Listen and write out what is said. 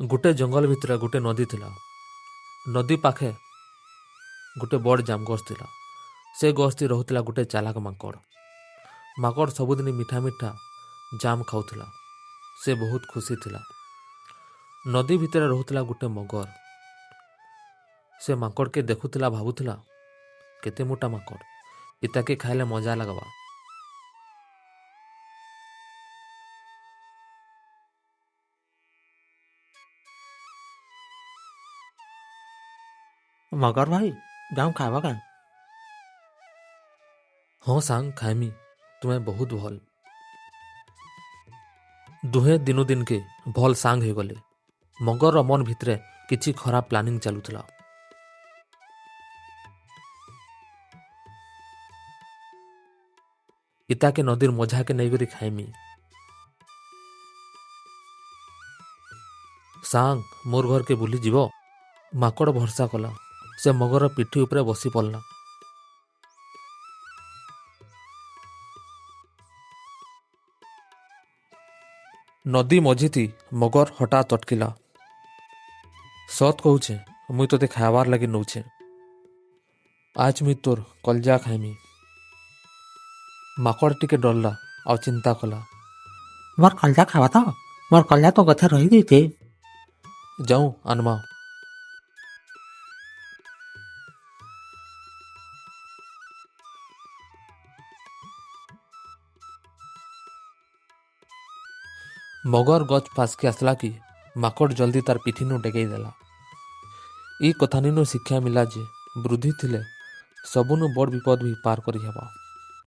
गोटे जंगल भितर गोटे नदी थिला। नदी पाखे गोटे बड़ जाम गछ थिला। से गछती रहुला गोटे चालाक माकड़। माकड़ सबुदिन मीठा मीठा जाम खाऊला। से बहुत खुशी थिला। नदी भितर रहुला गोटे मगर। से माकड़ के देखुला भावुला केते मोटा माकड़, इताके खाइले मजा लगवा। मगर भाई जाऊँ खावा का? हाँ सांग खाइमी, तुम्हें बहुत भल। दुहे दिनु दिन के भल सांग हो गले। मगर मन भितरे किछि खराब प्लानिंग चलुला। इताके नदीर मजा के नहीं करी खाइमी। सांग मोर घर के बुली जीव। माकड़ भरसा कला। से मगर पिठी उपरे बसी पड़ला। नदी मझी मगर हठात अटकिला। सत कहूचे मुई तोते खावार लगे नौचे। आज मुई तोर कलजा खाइमी। माकड़ टिके डरला और चिंता कला। मोर कलजा खावा तो? मोर कलजा तो गथे रही गई थे। जाऊं अनमा। मगर गच फासके आसला कि माकड़ जल्दी तार पिठी नु डेगई देला। ई कथानी नु शिक्षा मिला जे वृद्धि थिले सबुनु बड़ विपद भी पार करी हेबा।